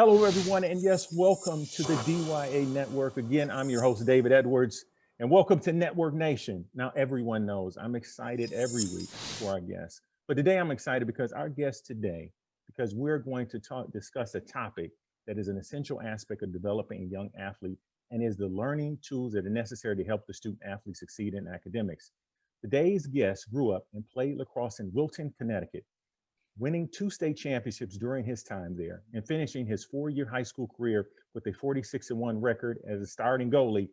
Hello, everyone, and yes, welcome to the DYA Network. Again, I'm your host, David Edwards, and welcome to Network Nation. Now, everyone knows I'm excited every week for our guests, but today I'm excited because we're going to discuss a topic that is an essential aspect of developing a young athlete and is the learning tools that are necessary to help the student athlete succeed in academics. Today's guest grew up and played lacrosse in Wilton, Connecticut, winning 2 state championships during his time there and finishing his 4-year high school career with a 46-1 record as a starting goalie.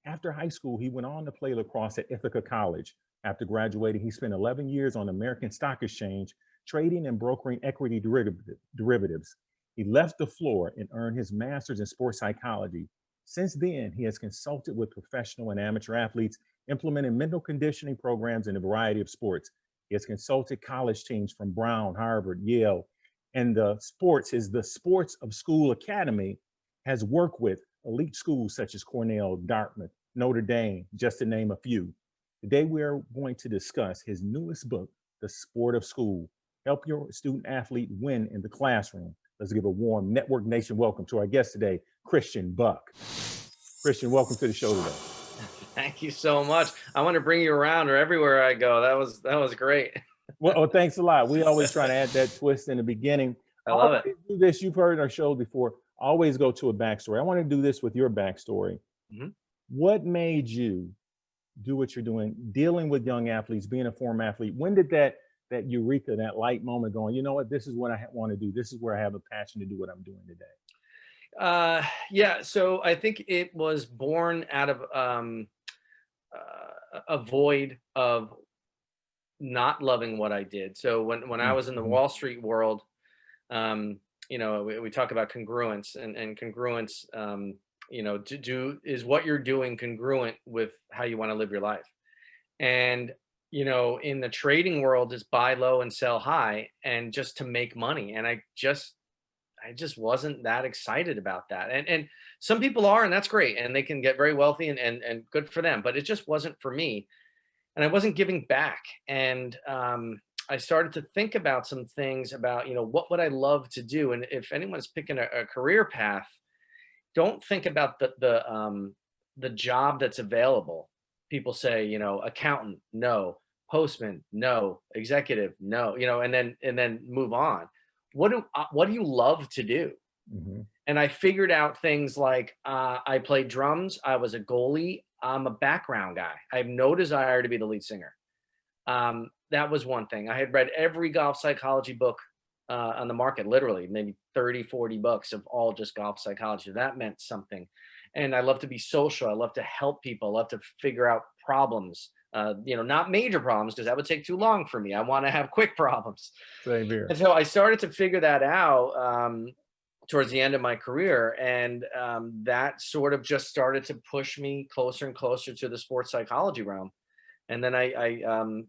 After high school, he went on to play lacrosse at Ithaca College. After graduating, he spent 11 years on the American Stock Exchange, trading and brokering equity derivatives. He left the floor and earned his master's in sports psychology. Since then, he has consulted with professional and amateur athletes, implementing mental conditioning programs in a variety of sports. He has consulted college teams from Brown, Harvard, Yale, and the Sports of School Academy has worked with elite schools such as Cornell, Dartmouth, Notre Dame, just to name a few. Today, we are going to discuss his newest book, The Sport of School, Help Your Student Athlete Win in the Classroom. Let's give a warm Network Nation welcome to our guest today, Christian Buck. Christian, welcome to the show today. Thank you so much. I want to bring you around or everywhere I go. That was great. Well, thanks a lot. We always try to add that twist in the beginning. I love it. Do this. You've heard our show before. Always go to a backstory. I want to do this with your backstory. Mm-hmm. What made you do what you're doing, dealing with young athletes, being a former athlete? When did that eureka, that light moment going, you know what, this is what I want to do. This is where I have a passion to do what I'm doing today. Yeah. So I think it was born out of a void of not loving what I did. So when I was in the Wall Street world, we talk about congruence and congruence, is what you're doing congruent with how you want to live your life. And, in the trading world, it's buy low and sell high and just to make money. And I just wasn't that excited about that. And some people are, and that's great. And they can get very wealthy and good for them, but it just wasn't for me. And I wasn't giving back. And I started to think about some things about, what would I love to do? And if anyone's picking a career path, don't think about the job that's available. People say, accountant, no, postman, no, executive, no, and then move on. What do you love to do? Mm-hmm. And I figured out things like I played drums. I was a goalie. I'm a background guy. I have no desire to be the lead singer. That was one thing. I had read every golf psychology book on the market, literally maybe 30, 40 books of all just golf psychology. That meant something. And I love to be social. I love to help people. I love to figure out problems. Not major problems because that would take too long for me. I want to have quick problems. Same here. And so I started to figure that out towards the end of my career. And that sort of just started to push me closer and closer to the sports psychology realm. And then I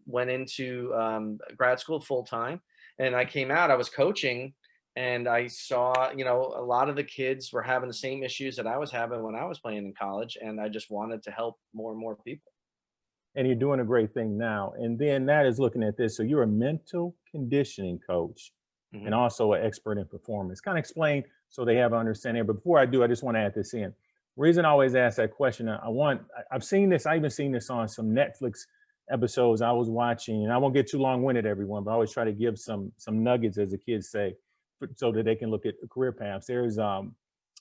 went into grad school full time, and I came out, I was coaching, and I saw, a lot of the kids were having the same issues that I was having when I was playing in college. And I just wanted to help more and more people. And you're doing a great thing now. And then that is looking at this. So you're a mental conditioning coach and also an expert in performance. Kind of explain so they have an understanding. But before I do, I just want to add this in. Reason I always ask that question, I've seen this, I even seen this on some Netflix episodes I was watching, and I won't get too long-winded, everyone, but I always try to give some nuggets, as the kids say, so that they can look at career paths. There's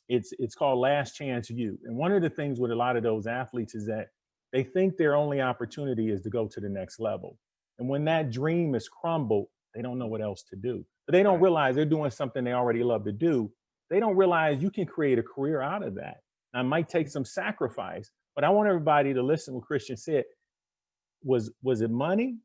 it's called Last Chance U. And one of the things with a lot of those athletes is that they think their only opportunity is to go to the next level. And when that dream is crumbled, they don't know what else to do. But they don't realize they're doing something they already love to do. They don't realize you can create a career out of that. Now, it might take some sacrifice, but I want everybody to listen to what Christian said. Was it money?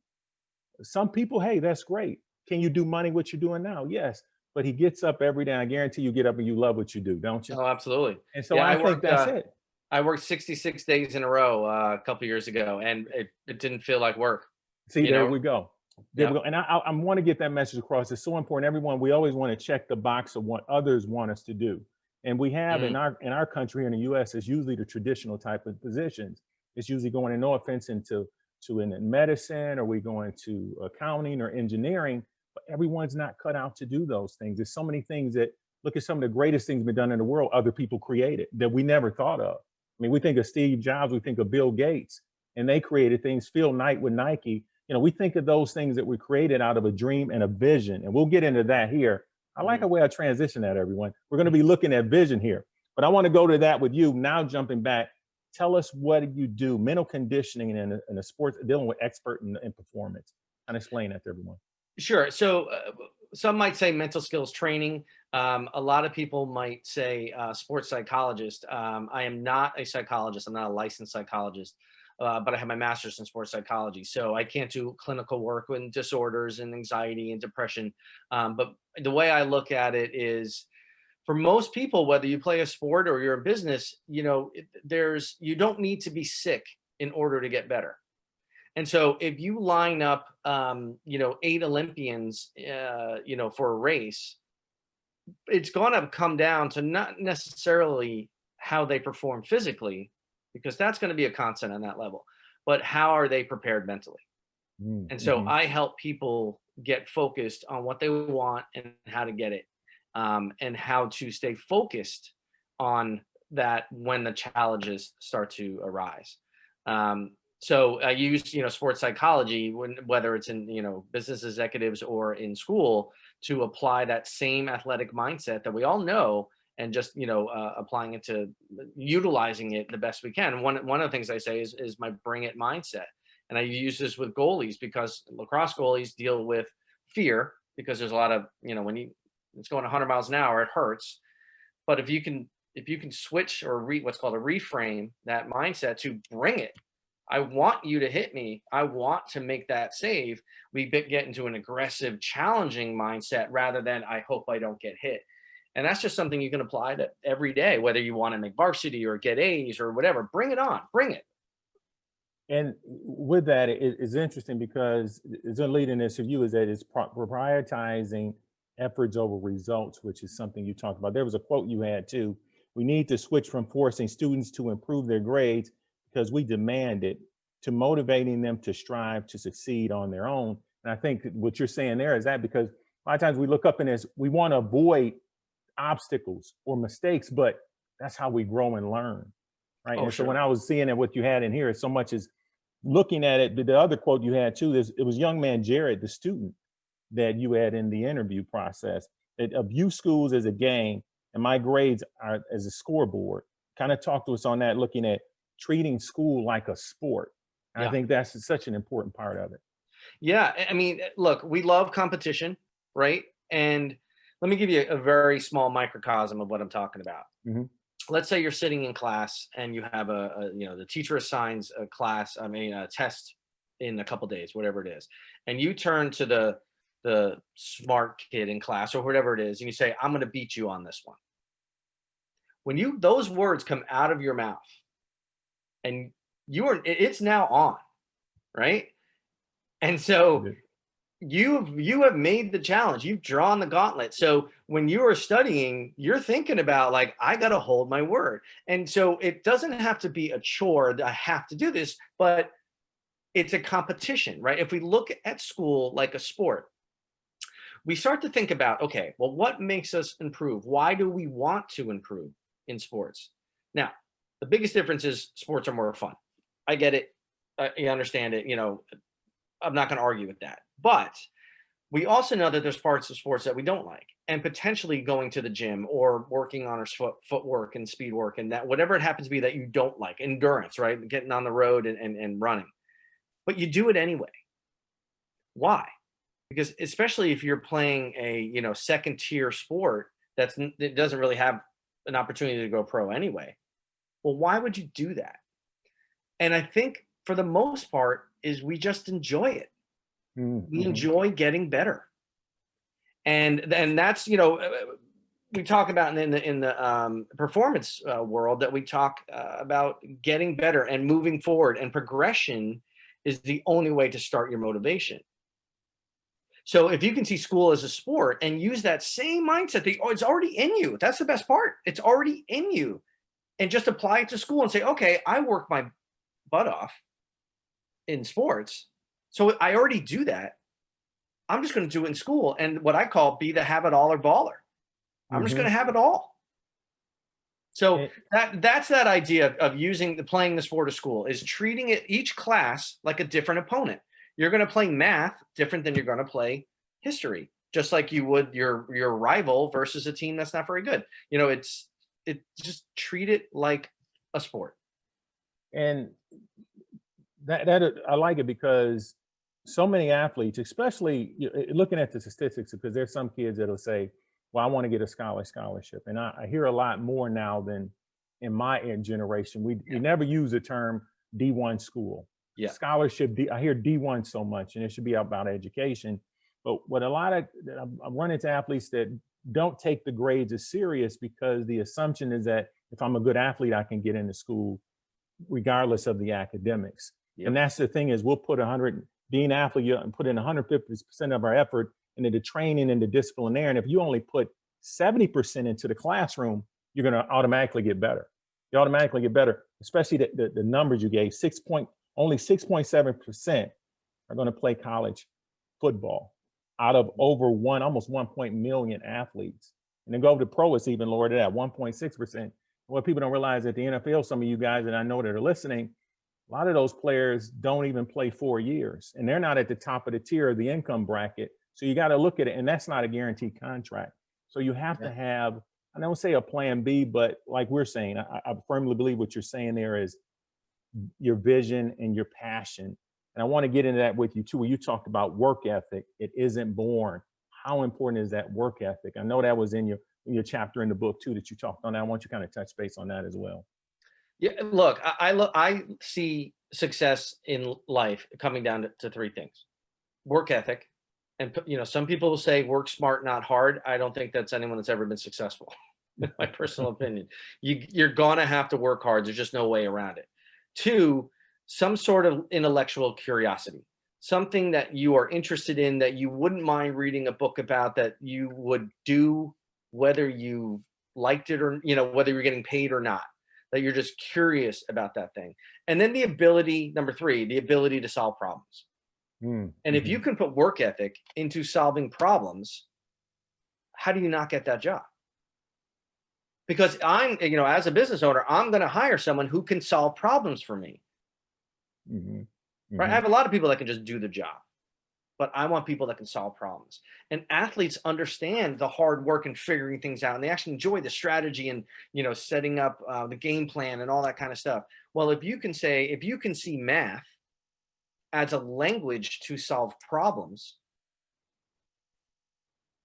Some people, hey, that's great. Can you do money what you're doing now? Yes. But he gets up every day. I guarantee you get up and you love what you do, don't you? Oh, absolutely. And so I think that's it. I worked 66 days in a row a couple of years ago, and it didn't feel like work. See, there we go. There we go. And I want to get that message across. It's so important. Everyone, we always want to check the box of what others want us to do. And we have in our country, in the US, it's usually the traditional type of positions. It's usually going, and no offense, into in medicine, or we going to accounting or engineering, but everyone's not cut out to do those things. There's so many things that look at some of the greatest things been done in the world, other people created that we never thought of. I mean, we think of Steve Jobs, we think of Bill Gates, and they created things. Phil Knight with Nike. We think of those things that were created out of a dream and a vision. And we'll get into that here. I like the way I transition that, everyone. We're going to be looking at vision here. But I want to go to that with you. Now, jumping back, tell us what you do, mental conditioning in a sports, dealing with expert in performance. And explain that to everyone. Sure. So some might say mental skills training. A lot of people might say sports psychologist. I am not a psychologist. I'm not a licensed psychologist, but I have my master's in sports psychology. So I can't do clinical work with disorders and anxiety and depression. But the way I look at it is, for most people, whether you play a sport or you're in business, you don't need to be sick in order to get better. And so if you line up, 8 Olympians, for a race, it's going to come down to not necessarily how they perform physically, because that's going to be a constant on that level, but how are they prepared mentally? And so I help people get focused on what they want and how to get it, and how to stay focused on that when the challenges start to arise. So I use, sports psychology, whether it's in, business executives or in school, to apply that same athletic mindset that we all know, and just, applying it to utilizing it the best we can. One of the things I say is my bring it mindset. And I use this with goalies, because lacrosse goalies deal with fear, because there's a lot of, when it's going 100 miles an hour, it hurts. But if you can switch or what's called a reframe that mindset to bring it. I want you to hit me. I want to make that save. We get into an aggressive, challenging mindset rather than I hope I don't get hit. And that's just something you can apply to every day, whether you want to make varsity or get A's or whatever. Bring it on. Bring it. And with that, it's interesting, because it's a lead in this for you, is that it's prioritizing efforts over results, which is something you talked about. There was a quote you had too. We need to switch from forcing students to improve their grades, because we demand it, to motivating them to strive to succeed on their own. And I think what you're saying there is that, because a lot of times we look up in this, we want to avoid obstacles or mistakes, but that's how we grow and learn, right? Oh, and sure. So when I was seeing that, what you had in here is so much as looking at it. The other quote you had too, it was young man Jared, the student that you had in the interview process, that view schools as a game and my grades are as a scoreboard. Kind of talk to us on that, looking at treating school like a sport. And I think that's such an important part of it. Yeah. I mean, look, we love competition, right? And let me give you a very small microcosm of what I'm talking about. Let's say you're sitting in class and you have the teacher assigns a test in a couple days, whatever it is. And you turn to the smart kid in class or whatever it is, and you say, I'm going to beat you on this one. When those words come out of your mouth, and it's now on, right? And so you have made the challenge. You've drawn the gauntlet. So when you are studying, you're thinking about, like, I got to hold my word. And so it doesn't have to be a chore that I have to do this, but it's a competition, right? If we look at school like a sport, we start to think about, okay, well, what makes us improve? Why do we want to improve in sports? Now, the biggest difference is sports are more fun. I get it. You understand it. I'm not going to argue with that. But we also know that there's parts of sports that we don't like, and potentially going to the gym or working on our footwork and speed work, and that whatever it happens to be that you don't like, endurance, right? Getting on the road and running, but you do it anyway. Why? Because especially if you're playing a, second tier sport that doesn't really have an opportunity to go pro anyway. Well, why would you do that? And I think for the most part is we just enjoy it. We enjoy getting better. And that's, we talk about in the performance world, that we talk about getting better and moving forward, and progression is the only way to start your motivation. So if you can see school as a sport and use that same mindset, it's already in you. That's the best part. It's already in you. And just apply it to school and say, okay, I work my butt off in sports, so I already do that. I'm just going to do it in school, and what I call be the have it all or baller. I'm just Mm-hmm. going to have it all. So And, that's that idea of playing the sport of school, is treating each class like a different opponent. You're going to play math different than you're going to play history, just like you would your rival versus a team that's not very good. It just treat it like a sport. and that I like it because so many athletes, especially looking at the statistics, because there's some kids that'll say, well, I want to get a scholarship. And I hear a lot more now than in my generation. We never use the term D1 school. Yeah. Scholarship, I hear D1 so much, and it should be about education. But what I run into athletes that don't take the grades as serious, because the assumption is that if I'm a good athlete, I can get into school regardless of the academics. Yep. And that's the thing, is we'll put 100, being an athlete, and put in 150% of our effort into the training and the disciplinary. And if you only put 70% into the classroom, you're going to automatically get better. You automatically get better, especially the numbers you gave. Only 6.7% are going to play college football out of over almost 1 million athletes. And then go over to pro, it's even lower than that, 1.6%. What people don't realize, at the NFL, some of you guys that I know that are listening, a lot of those players don't even play 4 years, and they're not at the top of the tier of the income bracket. So you got to look at it, and that's not a guaranteed contract. So you have to have, I don't say a plan B, but like we're saying, I firmly believe what you're saying there is your vision and your passion. And I want to get into that with you too, where you talked about work ethic. It isn't born. How important is that work ethic? I know that was in your chapter in the book too that you talked on that. I want you to kind of touch base on that as well. Yeah, look, I see success in life coming down to three things: work ethic, and some people will say work smart, not hard. I don't think that's anyone that's ever been successful, in my personal opinion. You're gonna have to work hard. There's just no way around it. Two, some sort of intellectual curiosity, something that you are interested in, that you wouldn't mind reading a book about, that you would do whether you liked it or whether you're getting paid or not. That you're just curious about that thing. And then number three, the ability to solve problems. And if you can put work ethic into solving problems, how do you not get that job? Because as a business owner, I'm going to hire someone who can solve problems for me. Right? I have a lot of people that can just do the job, but I want people that can solve problems. And athletes understand the hard work and figuring things out, and they actually enjoy the strategy and setting up the game plan and all that kind of stuff. Well, if you can see math as a language to solve problems,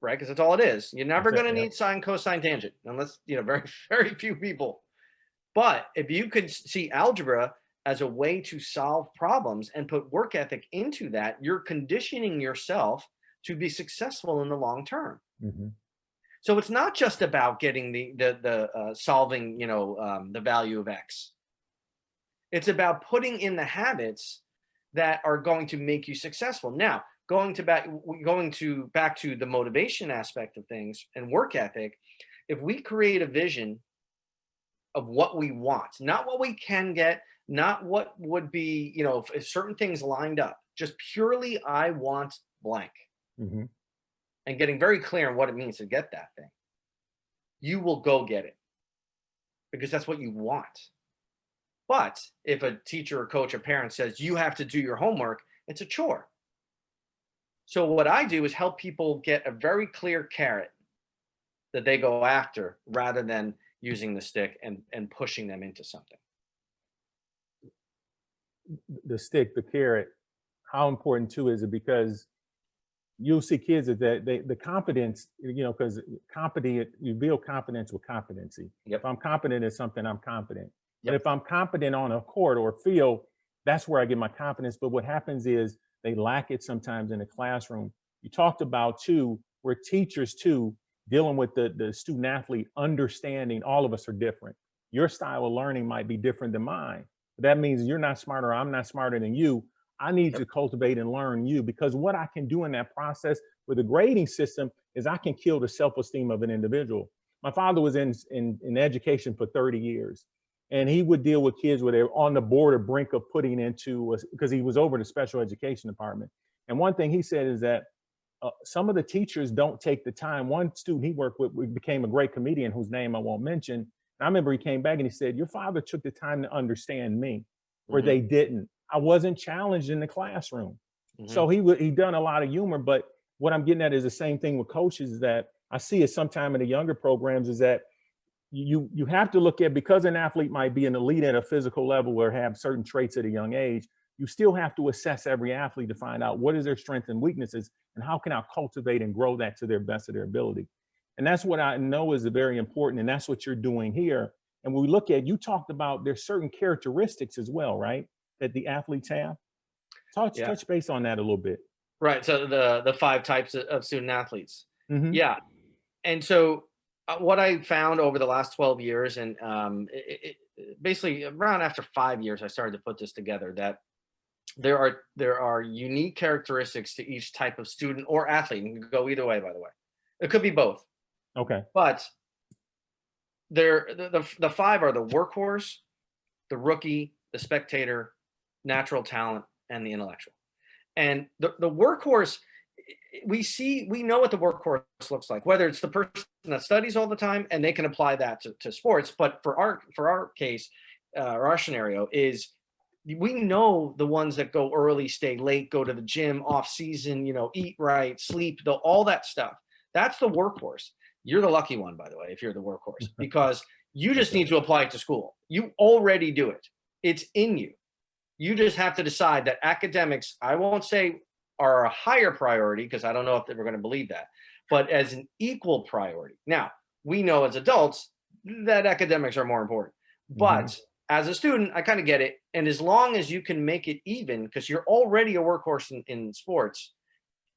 right? Because that's all it is. You're never going to need sine, cosine, tangent, unless very, very few people. But if you could see algebra as a way to solve problems and put work ethic into that, you're conditioning yourself to be successful in the long term. So it's not just about getting the solving, the value of X. It's about putting in the habits that are going to make you successful. Now, going back to the motivation aspect of things and work ethic, if we create a vision of what we want, not what we can get, not what would be, if certain things lined up, just purely, I want blank. And getting very clear on what it means to get that thing, you will go get it because that's what you want. But if a teacher or coach or parent says you have to do your homework, it's a chore. So what I do is help people get a very clear carrot that they go after, rather than using the stick and pushing them into something. The stick, the carrot, how important too is it? Because you'll see kids that the confidence, because you build confidence with competency. If I'm competent in something, I'm confident. But if I'm competent on a court or field, that's where I get my confidence. But what happens is they lack it sometimes in the classroom. You talked about too, where teachers too, dealing with the student athlete, understanding all of us are different. Your style of learning might be different than mine. But that means you're not smarter, I'm not smarter than you. I need to cultivate and learn you, because what I can do in that process with a grading system is I can kill the self-esteem of an individual. My father was in education for 30 years, and he would deal with kids where they were on the border brink of putting into, because he was over the special education department. And one thing he said is that some of the teachers don't take the time. One student he worked with became a great comedian whose name I won't mention. And I remember he came back and he said, "Your father took the time to understand me, where Hmm. they didn't. I wasn't challenged in the classroom." Hmm. So he done a lot of humor. But what I'm getting at is the same thing with coaches, is that I see it sometime in the younger programs, is that you have to look at, because an athlete might be an elite at a physical level or have certain traits at a young age, you still have to assess every athlete to find out what is their strengths and weaknesses and how can I cultivate and grow that to their best of their ability. And that's what I know is very important, and that's what you're doing here. And when we look at, you talked about there's certain characteristics as well, right, that the athletes have. Yeah. Touch base on that a little bit. Right. So the five types of student athletes. Hmm. Yeah. And so what I found over the last 12 years, and basically around after 5 years, I started to put this together, that there are unique characteristics to each type of student or athlete. And it can go either way, by the way. It could be both. Okay. But the five are the workhorse, the rookie, the spectator, natural talent, and the intellectual. And the workhorse, we know what the workhorse looks like, whether it's the person that studies all the time and they can apply that to sports. But for our case, or our scenario is, we know the ones that go early, stay late, go to the gym off season, eat right, sleep, all that stuff. That's the workhorse. You're the lucky one, by the way, if you're the workhorse, because you just Okay. need to apply it to school. You already do it. It's in you. You just have to decide that academics, I won't say are a higher priority, because I don't know if we're going to believe that, but as an equal priority. Now, we know as adults that academics are more important. Hmm. But as a student, I kind of get it. And as long as you can make it even, because you're already a workhorse in sports,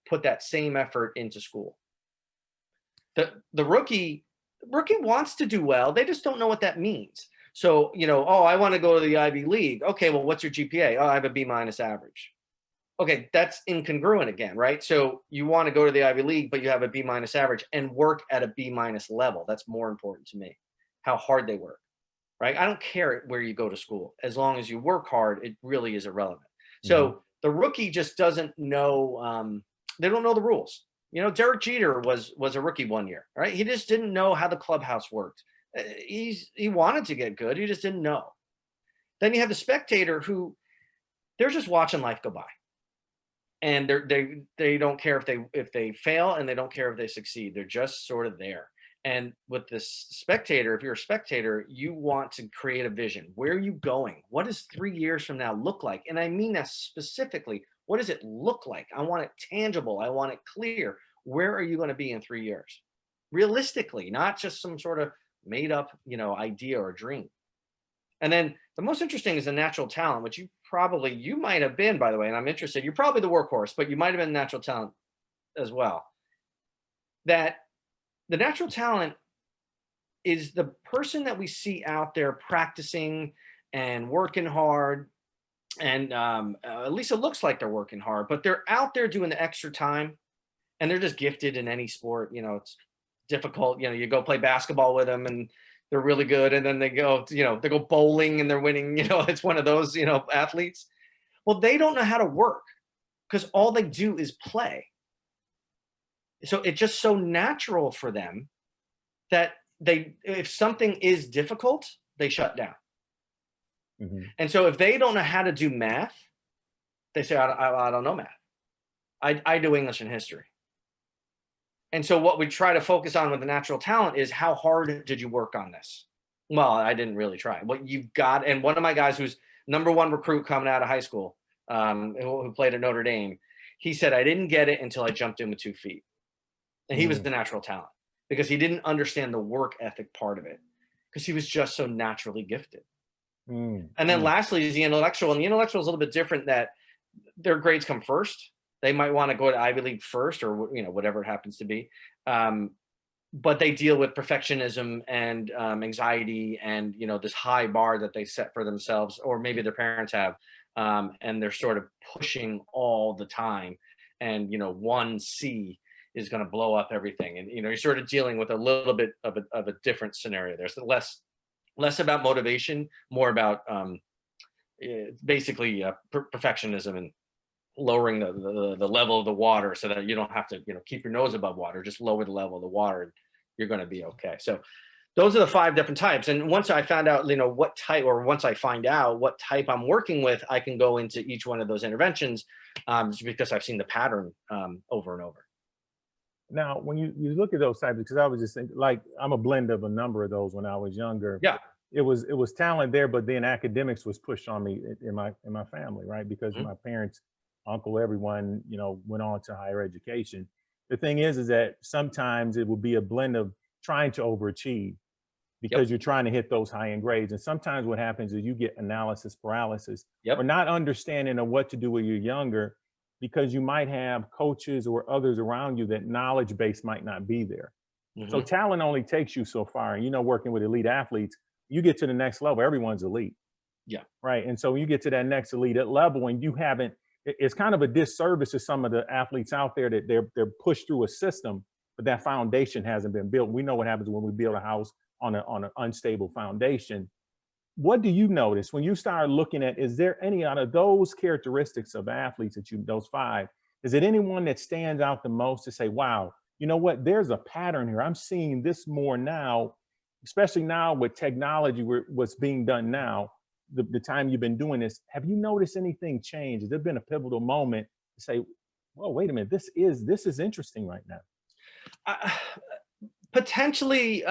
put that same effort into school. The rookie wants to do well. They just don't know what that means. So, oh, I want to go to the Ivy League. Okay, well, what's your GPA? Oh, I have a B minus average. Okay, that's incongruent again, right? So you want to go to the Ivy League, but you have a B minus average and work at a B minus level. That's more important to me, how hard they work, right? I don't care where you go to school. As long as you work hard, it really is irrelevant. Hmm. So the rookie just doesn't know, they don't know the rules. Derek Jeter was a rookie one year, right? He just didn't know how the clubhouse worked. He wanted to get good. He just didn't know. Then you have the spectator who, they're just watching life go by. And they don't care if they fail, and they don't care if they succeed. They're just sort of there. And with this spectator, if you're a spectator, you want to create a vision. Where are you going? What does 3 years from now look like? And I mean that specifically. What does it look like? I want it tangible. I want it clear. Where are you going to be in 3 years? Realistically, not just some sort of made up, idea or dream. And then the most interesting is the natural talent, which you might have been, by the way, and I'm interested. You're probably the workhorse, but you might have been natural talent as well. That the natural talent is the person that we see out there practicing and working hard. And at least it looks like they're working hard, but they're out there doing the extra time, and they're just gifted in any sport. It's difficult. You go play basketball with them and they're really good. And then they go bowling and they're winning, it's one of those, athletes. Well, they don't know how to work because all they do is play. So it's just so natural for them that if something is difficult, they shut down. Hmm. And so if they don't know how to do math, they say, I don't know math. I do English and history. And so what we try to focus on with the natural talent is, how hard did you work on this? Well, I didn't really try. What you've got, and one of my guys who's number one recruit coming out of high school, who played at Notre Dame, he said, I didn't get it until I jumped in with 2 feet. And he was the natural talent because he didn't understand the work ethic part of it, because he was just so naturally gifted. And then lastly is the intellectual. And the intellectual is a little bit different, that their grades come first. They might want to go to Ivy League first, or whatever it happens to be. But they deal with perfectionism and anxiety and this high bar that they set for themselves, or maybe their parents have, and they're sort of pushing all the time. And 1C is going to blow up everything. And you're sort of dealing with a little bit of a different scenario. There's less about motivation, more about basically perfectionism and lowering the level of the water so that you don't have to, keep your nose above water, just lower the level of the water and you're going to be okay. So those are the 5 different types. And once I found out, what type, or once I find out what type I'm working with, I can go into each one of those interventions because I've seen the pattern over and over. Now, when you look at those types, because I was just thinking, like, I'm a blend of a number of those when I was younger. Yeah. It was talent there, but then academics was pushed on me in my family, right? Because my parents, uncle, everyone, went on to higher education. The thing is that sometimes it will be a blend of trying to overachieve because you're trying to hit those high end grades. And sometimes what happens is you get analysis paralysis or not understanding of what to do when you're younger, because you might have coaches or others around you that knowledge base might not be there. So talent only takes you so far. And working with elite athletes, you get to the next level, everyone's elite. Yeah. Right. And so when you get to that next elite level and you haven't, it's kind of a disservice to some of the athletes out there that they're pushed through a system, but that foundation hasn't been built. We know what happens when we build a house on an unstable foundation. What do you notice when you start looking at, is there any out of those characteristics of athletes those 5, is it anyone that stands out the most to say, wow, you know what, there's a pattern here. I'm seeing this more now, especially now with technology, what's being done now, the time you've been doing this. Have you noticed anything change? Has there been a pivotal moment to say, well, wait a minute, this is interesting right now? Potentially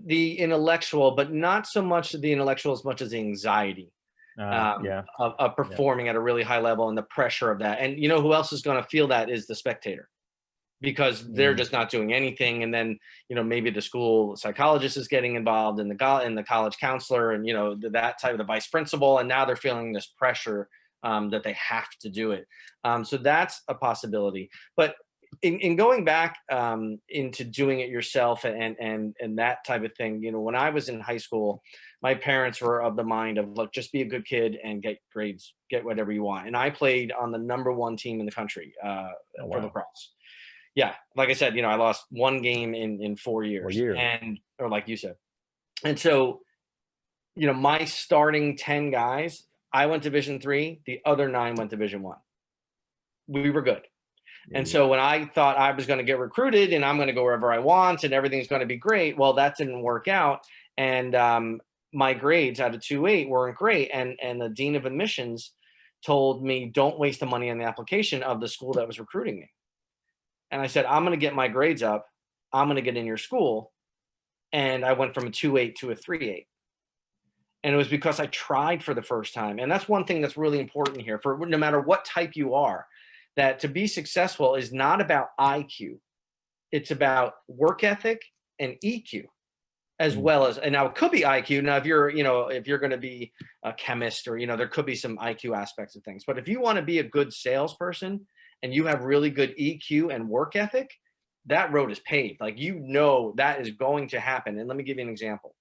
the intellectual, but not so much the intellectual as much as the anxiety of performing at a really high level and the pressure of that. And who else is going to feel that is the spectator, because they're just not doing anything. And then, maybe the school psychologist is getting involved, and the college counselor, and, that type of the vice principal. And now they're feeling this pressure that they have to do it. So that's a possibility. But in going back into doing it yourself and that type of thing, when I was in high school, my parents were of the mind of, look, just be a good kid and get grades, get whatever you want. And I played on the #1 team in the country for lacrosse. Yeah. Like I said, I lost 1 game in 4 years, or like you said. And so, my starting 10 guys, I went Division 3, the other 9 went Division 1. We were good. And so when I thought I was going to get recruited and I'm going to go wherever I want and everything's going to be great, well, that didn't work out. And my grades out of 2.8 weren't great. And the dean of admissions told me, don't waste the money on the application of the school that was recruiting me. And I said, I'm going to get my grades up. I'm going to get in your school. And I went from a 2.8 to a 3.8. And it was because I tried for the first time. And that's one thing that's really important here, for no matter what type you are, that to be successful is not about IQ. It's about work ethic and EQ, as well as, and now it could be IQ. Now, if you're going to be a chemist, or, there could be some IQ aspects of things. But if you want to be a good salesperson and you have really good EQ and work ethic, that road is paved. Like, that is going to happen. And let me give you an example.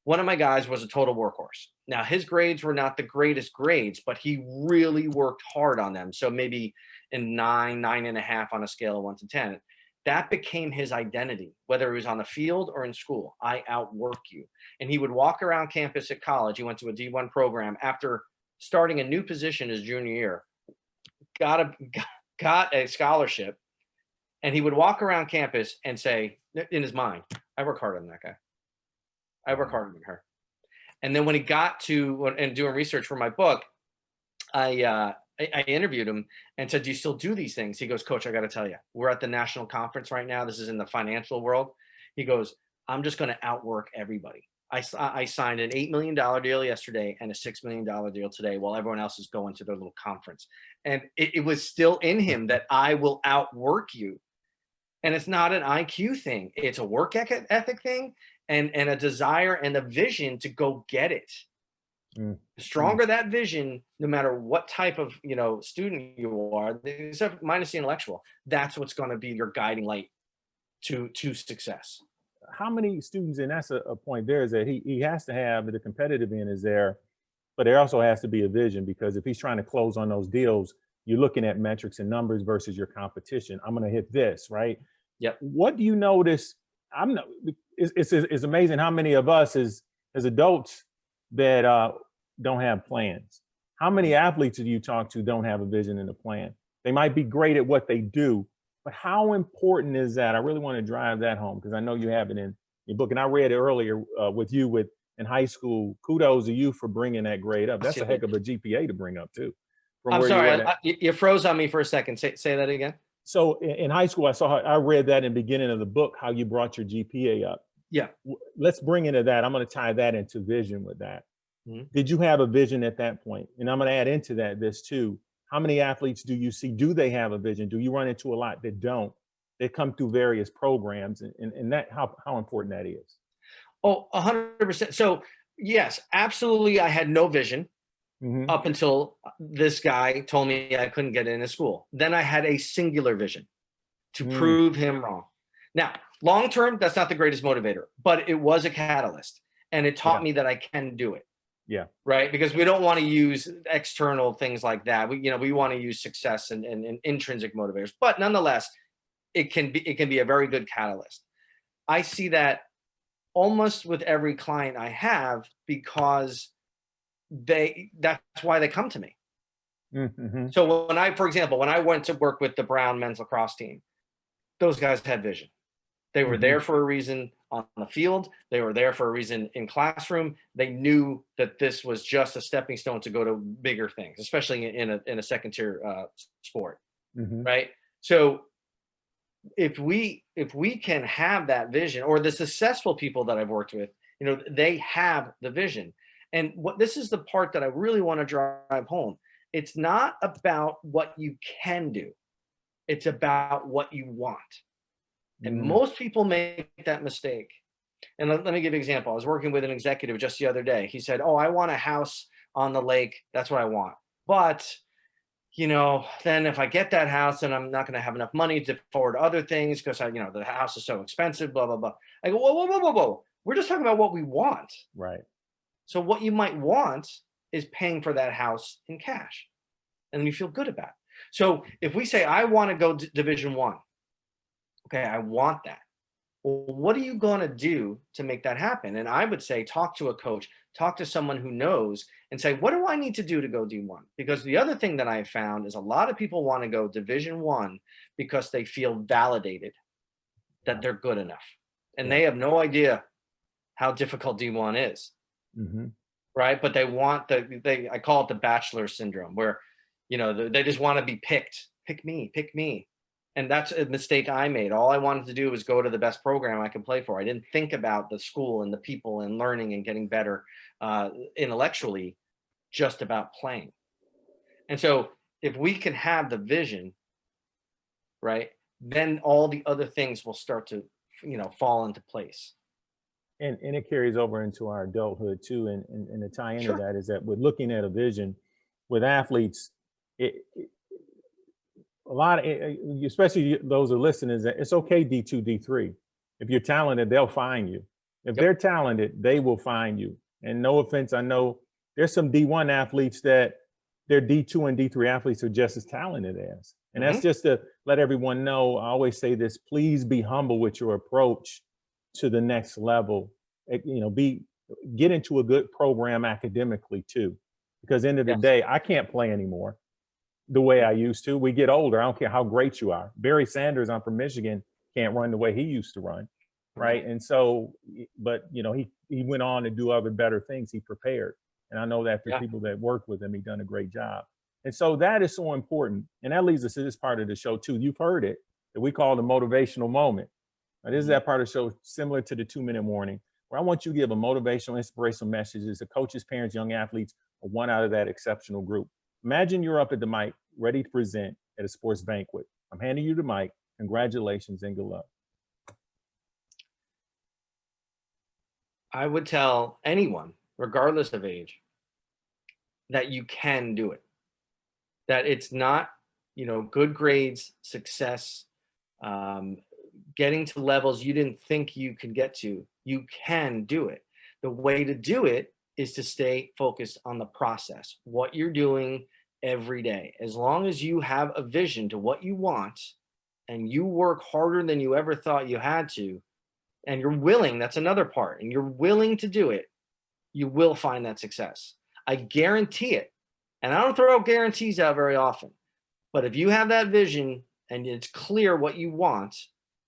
One of my guys was a total workhorse. Now, his grades were not the greatest grades, but he really worked hard on them. So maybe in 9.5 on a scale of 1 to 10. That became his identity, whether he was on the field or in school. I outwork you. And he would walk around campus at college. He went to a D1 program after starting a new position his junior year, got a scholarship, and he would walk around campus and say, in his mind, I work harder than that guy. I work harder than her. And then when he got to and doing research for my book, I interviewed him and said, do you still do these things? He goes, Coach, I got to tell you, we're at the national conference right now. This is in the financial world. He goes, I'm just going to outwork everybody. I signed an $8 million deal yesterday and a $6 million deal today, while everyone else is going to their little conference. And it was still in him that I will outwork you. And it's not an IQ thing. It's a work ethic thing, and a desire and a vision to go get it. The stronger that vision, no matter what type of student you are, except minus the intellectual, that's what's going to be your guiding light to success. How many students, and that's a point there, is that he has to have the competitive end is there, but there also has to be a vision, because if he's trying to close on those deals, you're looking at metrics and numbers versus your competition. I'm going to hit this, right? Yep. What do you notice? It's amazing how many of us as adults that don't have plans. How many athletes do you talk to don't have a vision and a plan? They might be great at what they do, but how important is that? I really want to drive that home because I know you have it in your book, and I read it earlier with you in high school. Kudos to you for bringing that grade up. That's a heck of a GPA to bring up too, from I'm where you sorry, were at. you froze on me for a second. Say that again. So in high school, I read that in the beginning of the book, how you brought your GPA up. Yeah. Let's bring into that. I'm going to tie that into vision with that. Mhm. Did you have a vision at that point? And I'm going to add into that this too. How many athletes do you see? Do they have a vision? Do you run into a lot that don't? They come through various programs, and that how important that is. Oh, 100%. So yes, absolutely. I had no vision Hmm. up until this guy told me I couldn't get into school. Then I had a singular vision to Mm, prove him wrong. Now, long term, that's not the greatest motivator, but it was a catalyst, and it taught yeah, me that I can do it. yeah, Right, because we don't want to use external things like that. We want to use success and intrinsic motivators, but nonetheless, it can be a very good catalyst. I see that almost with every client I have because that's why they come to me. mm-hmm, So for example, when I went to work with the Brown men's lacrosse team, those guys had vision. They were hmm, there for a reason on the field. They were there for a reason in classroom. They knew that this was just a stepping stone to go to bigger things, especially in a second tier sport, hmm. right? So if we can have that vision, or the successful people that I've worked with, they have the vision. And what this is the part that I really want to drive home. It's not about what you can do. It's about what you want. And Mm, most people make that mistake. And let me give you an example. I was working with an executive just the other day. He said, "Oh, I want a house on the lake. That's what I want. But, then if I get that house, then I'm not going to have enough money to afford other things because the house is so expensive, blah, blah, blah." I go, whoa, whoa, whoa, whoa, whoa. We're just talking about what we want. right. So what you might want is paying for that house in cash. And then you feel good about it. So if we say, I want to go Division One, okay, I want that. Well, what are you going to do to make that happen? And I would say, talk to a coach, talk to someone who knows, and say, what do I need to do to go D1? Because the other thing that I found is a lot of people want to go Division One because they feel validated that Yeah, they're good enough. And yeah. they have no idea how difficult D1 is, Hmm. right? But they want I call it the bachelor syndrome, where, they just want to be picked. Pick me, pick me. And that's a mistake I made. All I wanted to do was go to the best program I could play for. I didn't think about the school and the people and learning and getting better intellectually, just about playing. And so if we can have the vision, right, then all the other things will start to, fall into place. And it carries over into our adulthood too. And to tie into Sure. that is that we're looking at a vision with athletes. It a lot of, especially those who are listening, is that it's okay D2, D3. If you're talented, they'll find you. If Yep. they're talented, they will find you. And no offense, I know there's some D1 athletes that their D2 and D3 athletes are just as talented as. And that's Hmm. just to let everyone know. I always say this: please be humble with your approach to the next level. Get into a good program academically too, because end of the Yes. day, I can't play anymore the way I used to. We get older. I don't care how great you are. Barry Sanders, I'm from Michigan, can't run the way he used to run, Right. right? And so, but he went on to do other better things. He prepared, and I know that for Yeah. people that worked with him, he done a great job. And so that is so important. And that leads us to this part of the show too. You've heard it that we call the motivational moment. Now, this is Mhm. that part of the show similar to the 2 minute warning, where I want you to give a motivational, inspirational messages to coaches, parents, young athletes, or one out of that exceptional group. Imagine you're up at the mic, ready to present at a sports banquet. I'm handing you the mic. Congratulations and good luck. I would tell anyone, regardless of age, that you can do it. That it's not, good grades, success, um, getting to levels you didn't think you could get to. You can do it. The way to do it is to stay focused on the process, what you're doing every day. As long as you have a vision to what you want and you work harder than you ever thought you had to, and you're willing, that's another part, and you're willing to do it, you will find that success. I guarantee it. And I don't throw guarantees out very often, but if you have that vision and it's clear what you want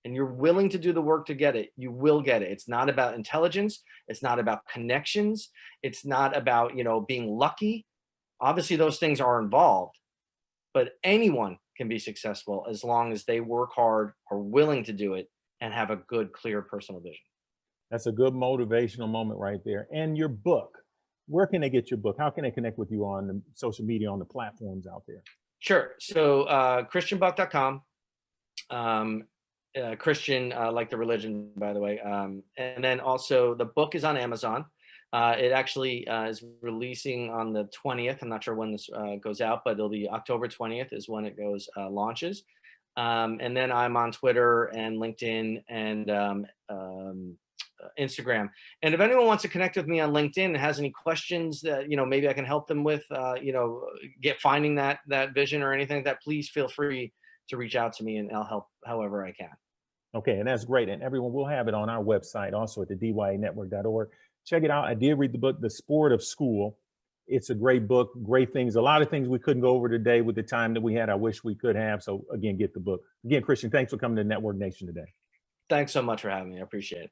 and you're willing to do the work to get it, you will get it. It's not about intelligence. It's not about connections. It's not about, being lucky. Obviously those things are involved, but anyone can be successful as long as they work hard, are willing to do it, and have a good, clear personal vision. That's a good motivational moment right there. And your book, where can they get your book? How can they connect with you on the social media, on the platforms out there? Sure. So christianbuck.com, Christian, like the religion, by the way. And then also the book is on Amazon. It actually is releasing on the 20th. I'm not sure when this goes out, but it'll be October 20th is when it launches. And then I'm on Twitter and LinkedIn and Instagram. And if anyone wants to connect with me on LinkedIn and has any questions that, maybe I can help them with, finding that vision or anything like that, please feel free to reach out to me and I'll help however I can. Okay, and that's great. And everyone, will have it on our website, also at the dyanetwork.org. Check it out. I did read the book, The Sport of School. It's a great book, great things. A lot of things we couldn't go over today with the time that we had. I wish we could have. So again, get the book. Again, Christian, thanks for coming to Network Nation today. Thanks so much for having me. I appreciate it.